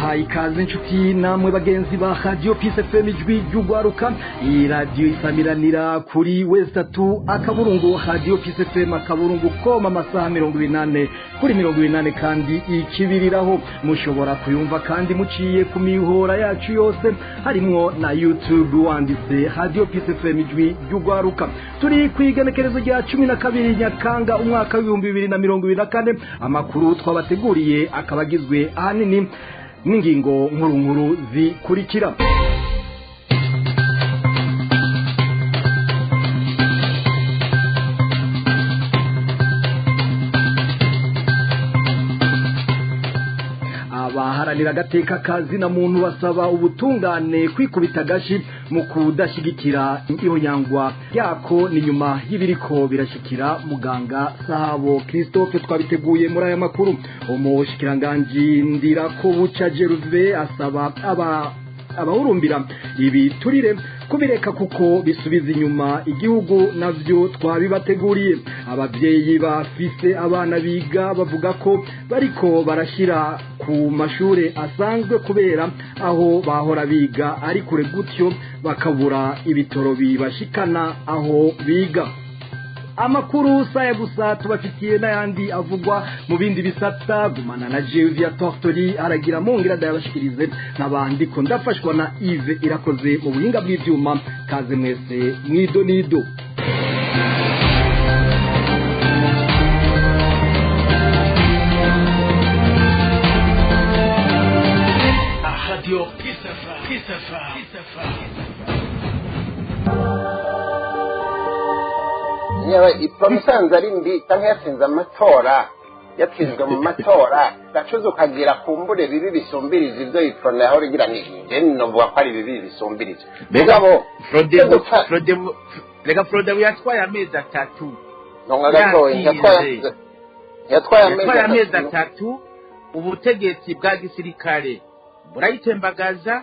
ndabahaye ikaze inshuti namwe bagenzi ba Radio Peace FM ijwi ry'ugwaruka. Iyi radio isamiranira kuri Westatu akaburungu Radio Peace FM akaburungu koma amasaha 28 kuri 28 kandi ikibiriraho mushobora kuyumva kandi muciye ku mihora yacu yose harimwo na YouTube wanditse Radio Peace FM ijwi ry'ugwaruka. Turi kwigenekerezo rya 12 Nyakanga umwaka wa 2024. Amakuru twabateguriye akabagizwe ahanini n'ingingo nkuru zikurikira. Abaharanira agateka kazi na muntu basaba ubutungane kwikubita gashi mu kudashigikira ihonyangwa yako ni nyuma y'ibiriko birashikira muganga Sahabo Christophe. Twabiteguye muri aya makuru. Umushikiranganje Ndirakobuca Gervais asaba abahurumbira ibi turire kubireka kuko bisubiza inyuma igihugu navyo twabibateguriye. Abavyeyi bafise abana biga bavuga ko bariko barashira ku mashure asanzwe kubera aho bahora biga ari kure gutyo bakabura ibitoro bibashikana aho biga. Amakuru saya gusa tubafitiye n'ayandi avugwa mu bindi bisata. Gumana na Jevia Tortori aragira mungira dayabashikirize n'abandi ko ndafashwa na Yves Irakoze mu buhinga bw'ivyuma. Kaze mwese mwido nido. Radio Peace yewe ipromisanze ari mbi canke yatsinze amatora yatsinzwe mu matora gacuze ukagira kumbure bibi bisumbirije ivyo iprona yaho rigira nije novuga ko ari bibi bisumbirije mugabo Frode yatwaye amezi 3 nonga gatoye yatwaye amezi 3 ubutegetsi bwa gisirikare burayitembagaza.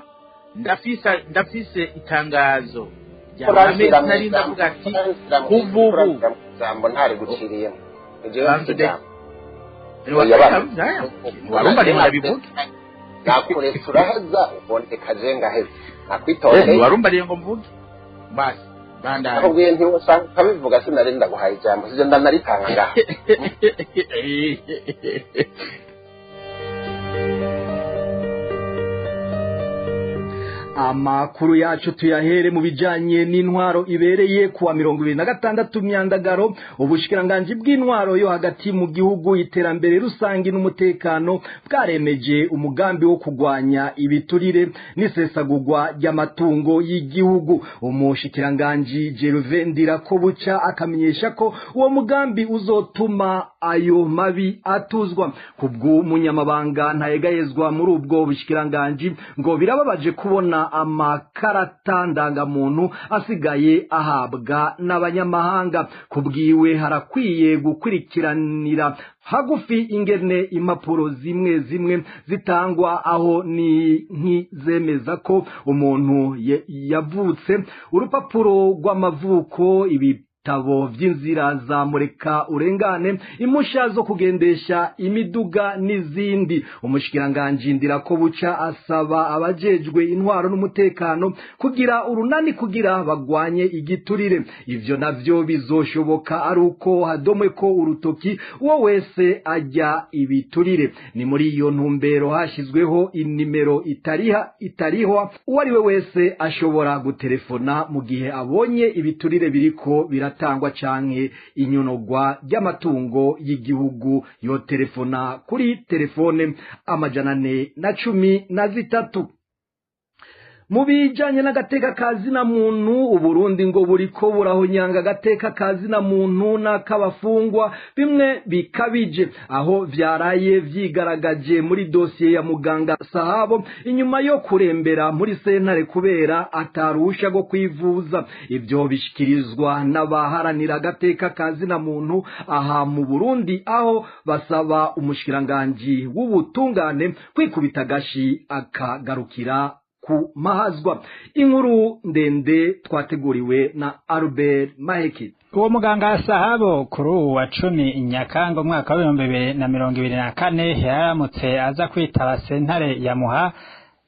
Ndafise itangazo amezi nari ndavuga ati kuvubu zambo ntari guciriye warumba rero ndabivuga nakure turahaza ubonde kajenga heze nakwitonde warumba rero ngo mvuge basi bandana ahubwo ntiwosanga kabivuga sinari ndaguhaye ijambo sije ndanaritanga ngaha. Amakuru yacu tuyahere mu bijanye n'intwaro ibereye kuwa 26 Myandagaro. Ubushikiranganje bw'intwaro yo hagati mu gihugu, iterambere rusangi n'umutekano bwaremeje umugambi wo kugwanya ibiturire n'isesagurwa ry'amatungo y'igihugu. Umushikiranganje Gervais Ndirakobuca akamenyesha ko uwo mugambi uzotuma ayo mabi atuzwa. Kubw'umunyamabanga ntayegayezwa muri ubwo bushikiranganje ngo birababaje kubona amakarata ndangamuntu asigaye ahabwa n'abanyamahanga. Kubwiwe harakwiye gukurikiranira hagufi ingene impapuro zimwe zitangwa aho ni nkizemeza ko umuntu yavutse, urupapuro rw'amavuko, ibitabo vy'inzira za mureka urengane, impusha zo kugendesha imiduga n'izindi. Umushikiranganje Ndirakobuca asaba abajejwe intwaro n'umutekano kugira urunani kugira bagwanye igiturire. Ivyo navyo bizoshoboka ari uko hadomwe ko urutoki uwo wese ajya ibiturire. Ni muri iyo ntumbero hashizweho inimero itariho uwari we wese ashobora gutelefona mu gihe abonye ibiturire biriko biratangwa canke inyonogwa ry'amatungo y'igihugu. Yo telefona kuri telefone 413. Mu bijanye n'agateka kazi na muntu, Uburundi ngo buriko burahonyanga agateka kazi na muntu n'akabafungwa bimwe bikabije, aho vyaraye vyigaragaje muri dosiye ya muganga Sahabo inyuma yo kurembera muri sentare kubera atarusha go kwivuza. Ivyo bishikirizwa n'abaharanira agateka kazi na muntu aha mu Burundi, aho basaba umushikiranganje w'ubutungane kwikubita gashi akagarukira ku mahazwa. Inkuru ndende twateguriwe na Albert Maheki. Uwo muganga Sahabo kuri wa 10 Nyakanga umwaka wa 2024 yaramutse aza kwitaba sentare ya Muha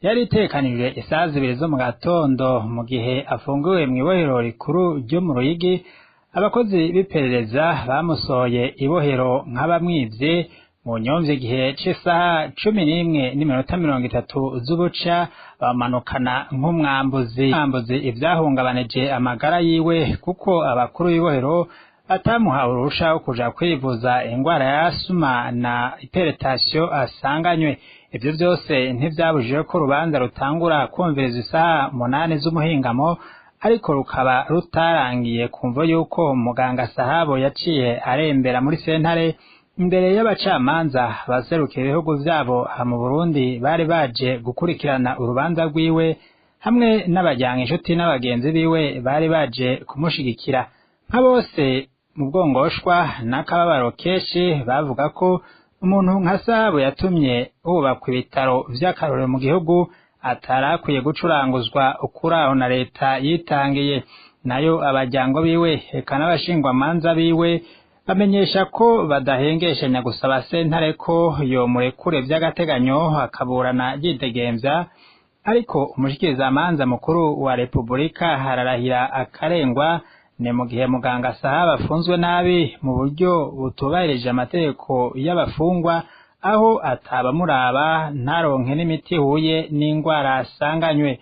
yari itekanijwe isaha 2 zo mu gatondo mu gihe afunguwe mu ibohero rikuru ryo mu Ruyigi. Abakozi biperereza bamusoye ibohero nk'abamwivye mu nyomvye gihe c'isaha 11:30 z'ubuca bamanukana nk'umwambuzi ivyahungabanije amagara yiwe kuko abakuru b'ibohero batamuhawe uruhusha wo kuja kwivuza ingwara ya asuma na hypertension asanganywe. Ivyo vyose ntivyabujije ko urubanza rutangura kumviriza isaha 8 z'umuhingamo, ariko rukaba rutarangiye kumva yuko muganga Sahabo yaciye arembera muri sentare imbere y'abacamanza baserukiye ibihugu vyabo mu Burundi bari baje gukurikirana urubanza rwiwe hamwe n'abajyanga inshuti n'abagenzi biwe bari baje kumushigikira. Nka bose mu bwongoshwa n'akababaro kenshi bavuga ko umuntu nka Sahabo yatumye hubakwa ibitaro vy'akarorero mu gihugu atarakwiye gucuranguzwa ukuraho na leta yitangiye. Nayo abajyango biwe eka n'abashingwa manza biwe bamenyesha ko badahengeshanya gusaba sentare ko yomurekure vy'agateganyo akaburana yidegemvya, ariko umushikirizamanza mukuru wa Republika hararahira akarengwa ne mu gihe muganga Sahabo afunzwe nabi mu buryo butubahirije amategeko y'abafungwa, aho atabamuraba ntaronke n'imiti huye n'ingwara asanganywe.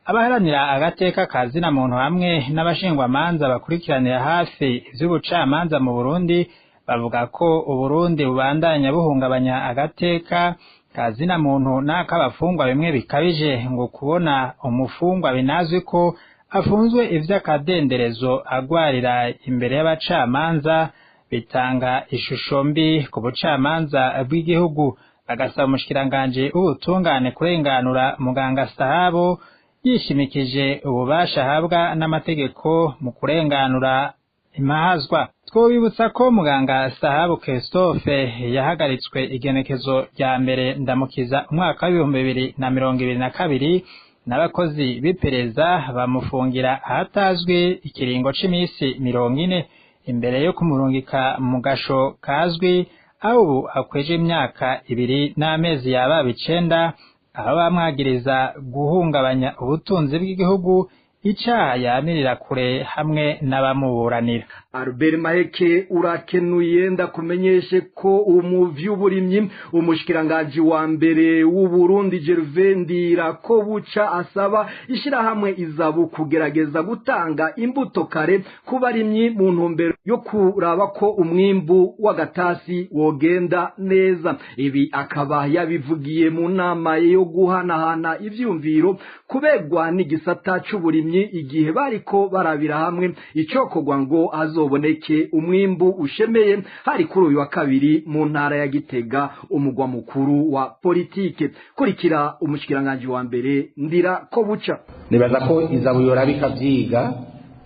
Abaharanira agateka kazina muntu hamwe n'abashingwamanza bakurikiranira hafi ivy'ubucamanza mu Burundi bavuga ko Uburundi bubandanya buhungabanya agateka kazina muntu n'akabafungwa bimwe bikabije, ngo kubona umufungwa binazwi ko afunzwe ivy'akadenderezo agwarira imbere y'abacamanza bitanga ishusho mbi ku bucamanza bw'igihugu. Bagasaba umushikiranganje ubutungane kurenganura muganga Sahabo yishimikije ububasha ahabwa n'amategeko mu kurenganura imahazwa. Twobibutsa ko muganga Sahabo Christophe yahagaritswe igenekezo rya mbere ndamukiza umwaka wa 2022 n'abakozi bipereza bamufungira ahatazwi ikiringo c'imisi 40 imbere yo kumurungika mu gasho kazwi, aho ubu akweje imyaka 2 n'amezi yaba 9, aho bamwagiriza guhungabanya ubutunzi bw'igihugu, icaha yamirira kure hamwe n'abamuburanira. Albert Maheke urakenuye. Ndakumenyeshe ko umuvy'uburimyi umushikiranganje wa mbere w'u Burundi Gervais Ndirakobuca asaba ishirahamwe Izabu kugerageza gutanga imbuto kare ku barimyi mu ntumbero yo kuraba ko umwimbu w'agatasi wogenda neza. Ibi akaba yabivugiye mu nama yo guhanahana ivyumviro kubegwa n'igisata c'uburimyi igihe bariko barabira hamwe icokorwa ngo azoboneke umwimbu ushemeye, hari kuri uyu wa kabiri mu ntara ya Gitega umugwa mukuru wa politike. Kurikira umushikiranganje wa mbere Ndirakobuca. Nibaza ko Izabu yorabika vyiga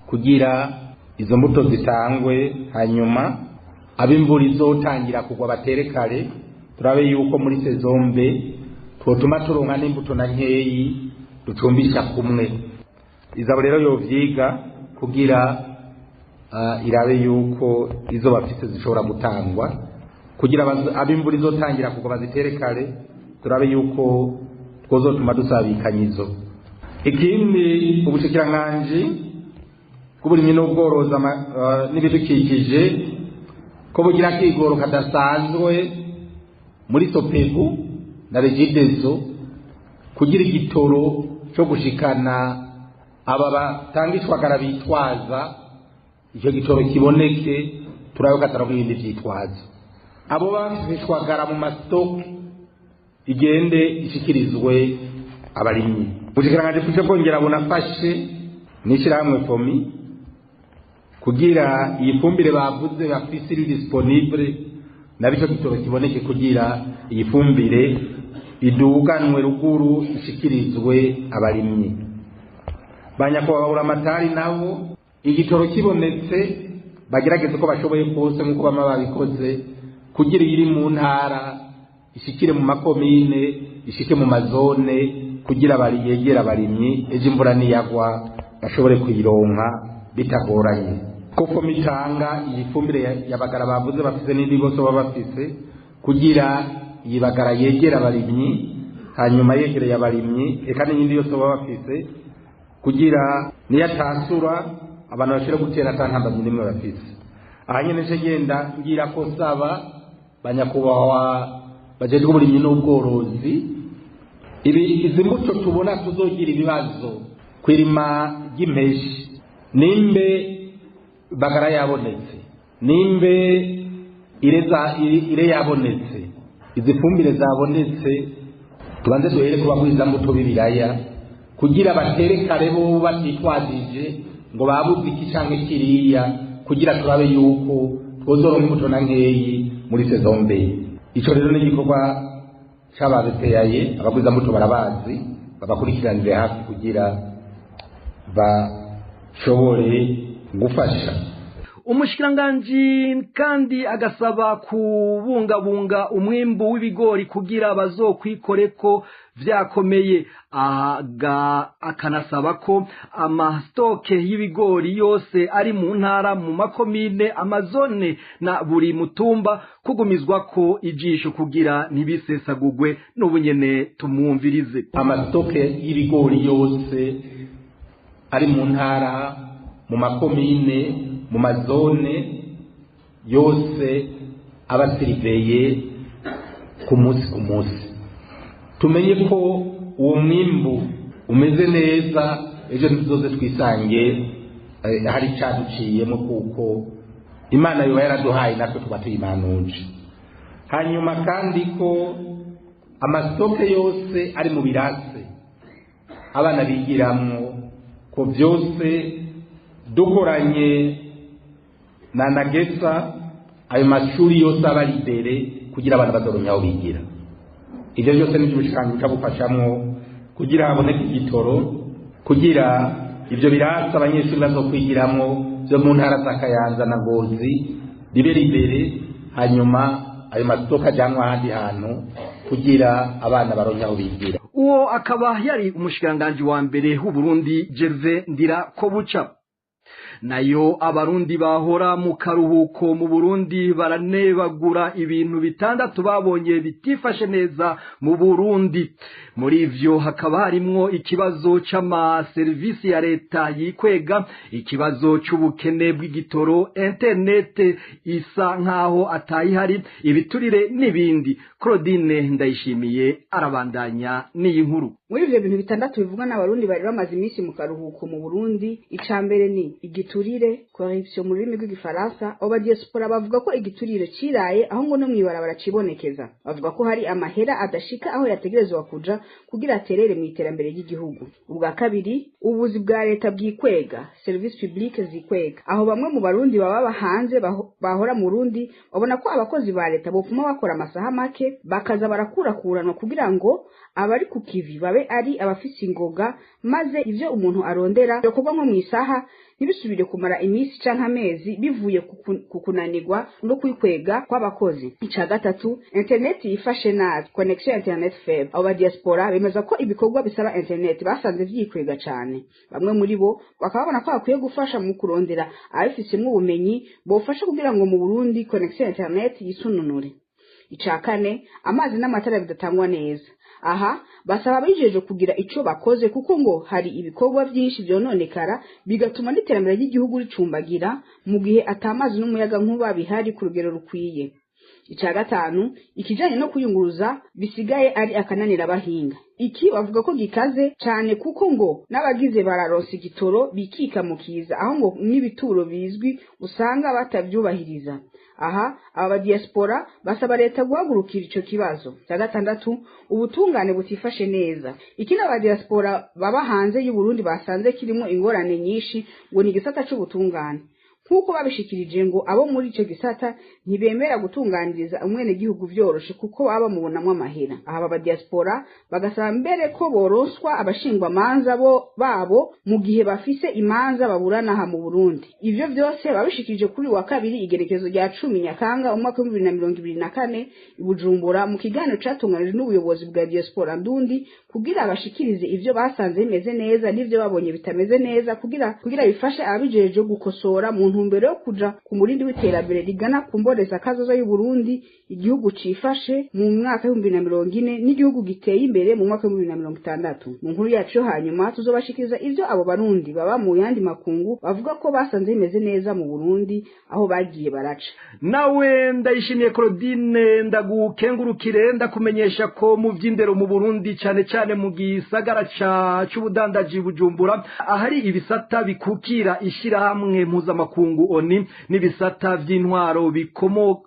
kugira izo mbuto zitangwe, hanyuma abimvura izotangira kugwa batere kare, turabe yuko muri sezombe twotuma turonka n'imbuto na nkeyi ducumbisha kumwe. Izabu rero yovyiga kugira irabe yuko izo bafite zishobora gutangwa kugira abimvura izotangira kugwa bazitere kare, turabe yuko twozotuma dusabikanyizo. Ikindi ubushikiranganje bw'uburimyi n'ubworozi n'ibidukikije ko bugira kigoro kadasanzwe muri Sopebu na Regideso kugira igitoro cyo gushikana aba batangishwagara bitwaza icyo gitoro kiboneke, turayo gataro bindi vyitwaza abo bafishwagara mu masitoke igende ishikirizwe abarimyi. Ubushikiranganje buje kongera bunafashe n'ishirahamwe FOMI kugira iyi fumbire bavuze bafise iri disponible nabico gitoro kiboneke kugira iyi fumbire iduganwe ruguru ishikirizwe abarimyi. Banyakubahura amatari nabo igitoro kibonetse bagerageze ko bashoboye kose nkuko bama babikoze kugira iri mu ntara ishikire mu makomine ishike mu mazone kugira yegera abarimyi ejo imvura niyagwa bashobore kuyironka bitagoranye. Koko mitanga iyi fumbire yabagara bavuze bafise n'indi bose baba bafise kugira iyi bagara yegera abarimyi, hanyuma yegereye abarimyi eka n'iyindi yose baba bafise kugira niyatasura abantu bashobora gutera atantambamye nimwe bafise. Aha nyene nje genda ngira ko saba banyakubahwa bajejwe uburimyi n'ubworozi, izi mbuto tubona tuzogira ibibazo kwirima ry'impeshi, nimbe bagara yabonetse, nimbe ire yabonetse, izi fumbire zabonetse, tubanze duhere kuba kwiza mbuto b'ibiraya kugira batere kare bo batitwazije ngo babuze iki canke kiriya, kugira turabe yuko twozoronka imbuto na nkeyi muri saison mbi. Ico rero ni igikorwa c'ababeteyaye, abagwiza mbuto barabazi, babakurikiranire hafi kugira bashobore gufasha. Umushikiranganji kandi agasaba kubungabunga umwimbu w'ibigori kugira bazokwikoreko vyakomeye. Akanasaba ko amastoke y'ibigori yose ari mu ntara, mu makomine, amazone na buri mutumba kugumizwa ko ijisho kugira ntibisesagugwe. N'ubunyene tumwumvirize. Amastoke y'ibigori yose ari mu ntara, mu makomine, mu mazone yose abasiriveye ku munsi. Tumenye ko uwo mwimbu umeze neza, ejo ntizoze twisange hari icyaduciyemo, kuko Imana yoba yaraduhaye natwe tuba tuyimanuje. Hanyuma kandi ko amastoke yose ari mu birase abana bigiramwo, ko byose dukoranye na Nagesa ayo mashuri yose aba ari imbere kugira abantu bazoronke aho bigira. Ibyo byose ni by'ubushikanje bucabufashamwo kugira haboneke igitoro, kugira ibyo birasa abanyeshuri bazokwigiramwo byo mu ntara za Kayanza na Ngozi bibe imbere, hanyuma ayo mastoka ajyanwa ahandi hantu kugira abana baronke aho bigira. Uwo akaba yari umushikiranganji wa mbere w'u Burundi Gervais Ndirakobuca. Nayo abarundi bahora mu karuhuko mu Burundi baranebagura ibintu bitandatu babonye bitifashe neza mu Burundi. Muri ivyo hakaba harimwo ikibazo c'ama service ya leta yikwega, ikibazo c'ubukene bw'igitoro, internet isa nkaho atayihari, ibiturire n'ibindi. Claudine Ndayishimiye arabandanya n'iyi nkuru. Muri ivyo bintu bitandatu bivugwa n'abarundi bari bamaze iminsi mu karuhuko mu Burundi, icambere ni igiturire, corruption mu rurimi rw'igifaransa. Aba diaspora bavuga ko igiturire ciraye aho ngo no mwibarabara cibonekeza. Bavuga ko hari amahera adashika aho yategerezwa kuja kugira aterere mu iterambere ry'igihugu. Ubwa kabiri, ubuzi bwa leta bwikwega, service public zikwega. Aho bamwe mu barundi baba hanze bahora mu Burundi babona ko abakozi ba leta bopfuma bakora amasaha make bakaza barakurakuranwa kugira ngo abari ku kivi babe ari abafise ingoga, maze ivyo umuntu arondera yokorwa nko mwisaha ntibisubire kumara iminsi canke amezi bivuye kukunanirwa no kwikwega kw'abakozi. Ica gatatu, internet yifashe nabi, connection internet faible. Abo ba diaspora bemeza ko ibikorwa bisaba internet basanze vyikwega cane. Bamwe muri bo bakabona ko bakwiye gufasha mu kurondera abifisemwo ubumenyi bofasha kugira ngo mu Burundi connection internet yisununure. Ica kane, amazi n'amatara bidatangwa neza. Aha basaba abijeje kugira ico bakoze, kuko ngo hari ibikorwa byinshi byononekara bigatuma n'iterambere ry'igihugu ricumbagira mu gihe atamazi n'umuyaga nkuba bihari ku rugero rukwiye. Ica gatanu, ikijanye no kuyunguruza bisigaye ari akananira abahinga. Iki bavuga ko gikaze cyane, kuko ngo n'abagize bararonse igitoro bikika mu kiza, aho ngo n'ibituro bizwi usanga batavyubahiriza. Aha aba diaspora basaba leta guhagurukira ico kibazo. Cya gatandatu, ubutungane butifashe neza. Ikindi aba diaspora baba hanze y'u Burundi basanze kirimo ingorane nyinshi ngo ni gisata c'ubutungane. nk'uko babishikirije ngo abo muri ico gisata ntibemera gutunganiriza umwenegihugu vyoroshe kuko baba bamubonamwo amahera. Aha aba diaspora bagasaba mbere ko boroswa abashingwa manza babo mu gihe bafise imanza baburana aha mu Burundi. Ivyo vyose babishikirije kuri wa kabiri igerekezo rya 10 Nyakanga umwaka wa 2024 i Bujumbura mu kiganiro catunganijwe n'ubuyobozi bwa diaspora ndundi kugira bashikirize ivyo basanze bimeze neza n'ivyo babonye bitameze neza kugira bifashe abijeje gukosora mu ntumbero yo kuja ku murindi w'iterambere rigana ku mboneza kazoza y'u Burundi igihugu cifashe mu mwaka wa 2040 n'igihugu giteye imbere mu mwaka wa 2060. Mu nkuru yacu hanyuma tuzobashikiriza ivyo abo barundi baba mu yandi makungu bavuga ko basanze bimeze neza mu Burundi aho bagiye baraca. Nawe ndayishimiye Claudine ndagukengurukire ndakumenyesha ko mu vy'indero mu Burundi cyane mu gisagara c'ubudandaji Bujumbura ahari ibisata bikukira ishirahamwe mpuzamakungu ONU n'ibisata vy'intwaro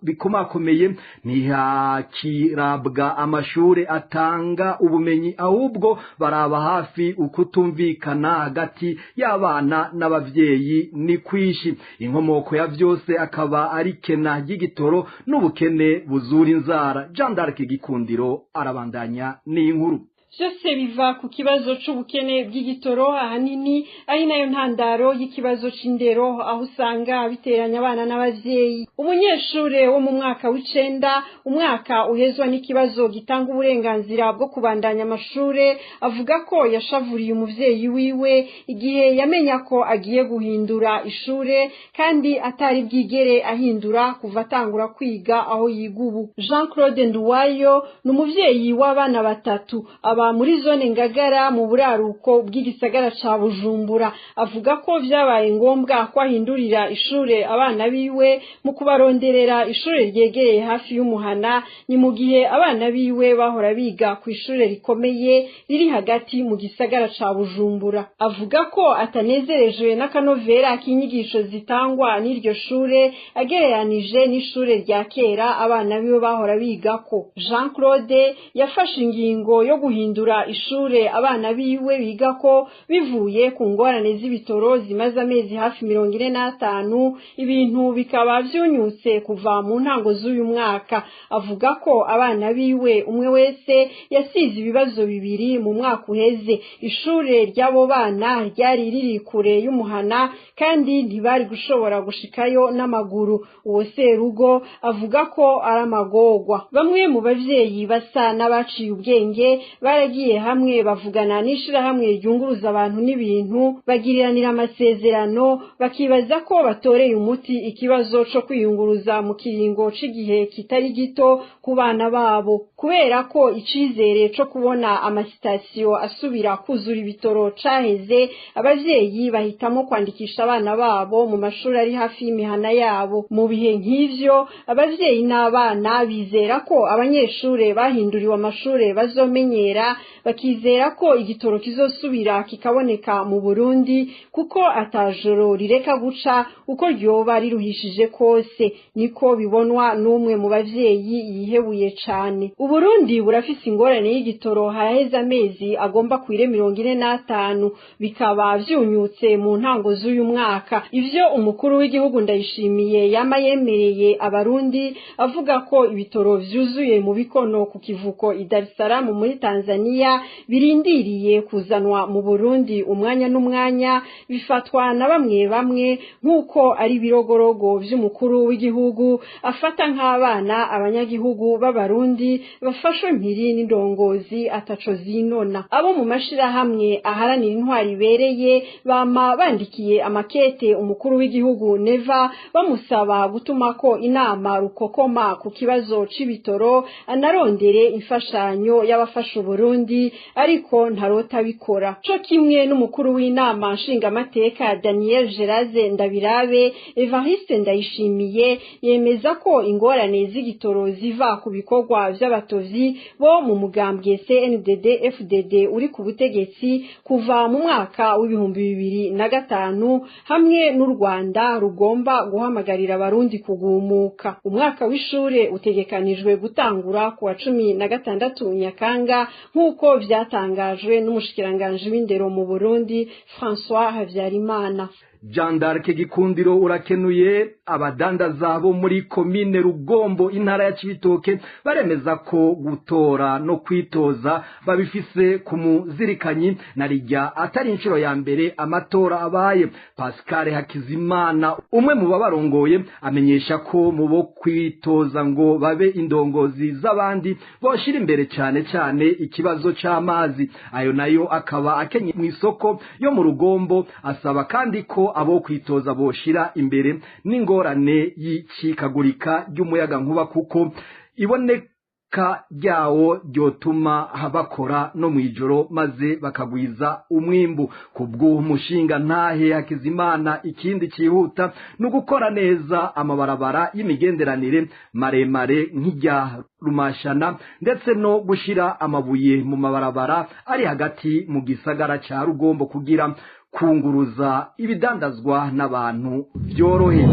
bikomakomeye ntihakirabwa amashure atanga ubumenyi ahubwo baraba hafi ukutumvikana hagati y'abana n'abavyeyi ni kwishi. Inkomoko ya vyose akaba ari kena y'igitoro n'ubukene buzura inzara. Jean d'Arc Gikundiro arabandanya n'inkuru. Byose biva ku kibazo c'ubukene bw'igitoro ahanini ari nayo ntandaro y'ikibazo c'indero aho usanga biteranya abana n'abavyeyi. Umunyeshure wo mu mwaka w'icenda umwaka uhezwa n'ikibazo gitanga uburenganzira bwo kubandanya amashure avuga ko yashavuriye umuvyeyi wiwe igihe yamenya ko agiye guhindura ishure kandi atari bwigere ahindura kuva atangura kwiga aho yiga ubu. Jean Claude Nduwayo ni umuvyeyi w'abana batatu muri zone Ngagara mu buraruko bw'igisagara ca Bujumbura. Avuga ko vyabaye ngombwa ko ahindurira ishure abana biwe mu kubaronderera ishure ryegereye hafi y'umuhana ni mu gihe abana biwe bahora biga ku ishure rikomeye riri hagati mu gisagara ca Bujumbura. Avuga ko atanezerejwe n'akanovera k'inyigisho zitangwa n'iryo shure agereranije n'ishure rya kera abana biwe bahora bigako. Jean Claude yafashe ingingo yo guhindura ishure abana biwe bigako bivuye ku ngorane z'ibitoro zimaze amezi hafi 45 ibintu bikaba vyunyutse kuva mu ntango z'uyu mwaka. Avuga ko abana biwe umwe wese yasize ibibazo bibiri mu mwaka uheze. Ishure ry'abo bana ryari riri kure y'umuhana kandi ntibari gushobora gushikayo n'amaguru. Uwo serugo avuga ko aramagorwa. Bamwe mu bavyeyi basa n'abaciye ubwenge baragiye hamwe bavugana n'ishirahamwe ryunguruza abantu n'ibintu bagiriranira amasezerano bakibaza ko batoreye umuti ikibazo co kwiyunguruza mu kiringo c'igihe kitari gito ku bana babo. Kubera ko icizere co kubona amasitasiyo asubira kuzura ibitoro caheze abavyeyi bahitamo kwandikisha abana babo mu mashuri ari hafi y'imihana yabo. Mu bihe nk'ivyo abavyeyi n'abana bizera ko abanyeshure bahinduriwe amashure bazomenyera bakizera ko igitoro kizosubira kikaboneka mu Burundi kuko atajoro rireka guca uko ryoba riruhishije kose. Niko bibonwa n'umwe mu bavyeyi yihebuye cane. Uburundi burafise ingorane y'igitoro haraheze amezi agomba kwire 45 bikaba vyunyutse mu ntango z'uyu mwaka. Ivyo umukuru w'igihugu Ndayishimiye yama yemereye abarundi avuga ko ibitoro vyuzuye mu bikono ku kivuko i Dar es Salaam muri Tanzania birindiriye kuzanwa mu Burundi umwanya n'umwanya bifatwa na bamwe nk'uko ari birogorogo vy'umukuru w'igihugu afata nk'abana abanyagihugu b'abarundi bafashwe mpiri n'indongozi ataco zinona. Abo mu mashirahamwe aharanira intwari ibereye bama bandikiye amakete umukuru w'igihugu Neva bamusaba gutumako inama rukokoma ku kibazo c'ibitoro anarondere imfashanyo y'abafasha Burundi ariko ntarota bikora. Co kimwe n'umukuru w'inama nshingamateka Daniel Geraze Ndabirabe Evariste Ndayishimiye yemeza ko ingorane z'igitoro ziva ku bikorwa vy'abatozi bo mu mugambwe CNDD FDD uri ku butegetsi kuva mu mwaka w'2005 hamwe n'u Rwanda rugomba guhamagarira abarundi kugumuka. Umwaka w'ishure utegekanijwe gutangura ku wa 16 Nyakanga nk'uko vyatangajwe n'umushikiranganje w'indero mu Burundi François Havyarimana. Jean d'Arc Gikundiro urakenuye. Abadandaza bo muri komine Rugombo intara ya Cibitoke baremeza ko gutora no kwitoza babifise ku muzirikanyi narijya atari inshuro ya mbere amatora abaye. Pascal Hakizimana umwe mu babarongoye amenyesha ko mu bo kwitoza ngo babe indongozi z'abandi boshira imbere cyane ikibazo c'amazi. Ayo nayo akaba akenye mu isoko yo mu Rugombo. Asaba kandi ko abo kwitoza boshira imbere n'ingorane y'icikagurika ry'umuyaga nkuba kuko iboneka ryawo ryotuma bakora no mwijoro maze bakagwiza umwimbu. Kubwo umushinga ntahe Hakizimana ikindi cihuta no gukora neza amabarabara y'imigenderanire maremare nk'ijya Rumashana ndetse no gushira amabuye mu mabarabara ari hagati mu gisagara ca Rugombo kugira kunguruza ibidandazwa n'abantu byorohe.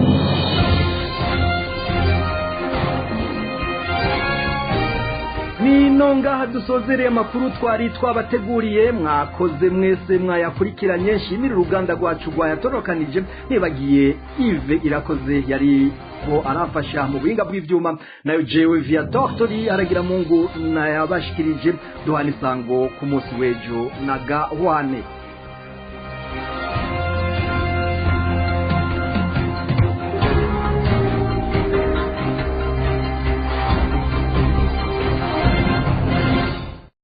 Nino ngaha dusozereye amakuru twari twabateguriye. Mwakoze mwese mwayakurikiranye. Nshimira uruganda rwacu rwayatorokanije nibagiye Yves Irakoze yari ko arafasha mu buhinga bw'ivyuma, nayo jewe via Doctori aragira Mungu nayabashikirije. Duhana isango ku munsi w'ejo na gahwane.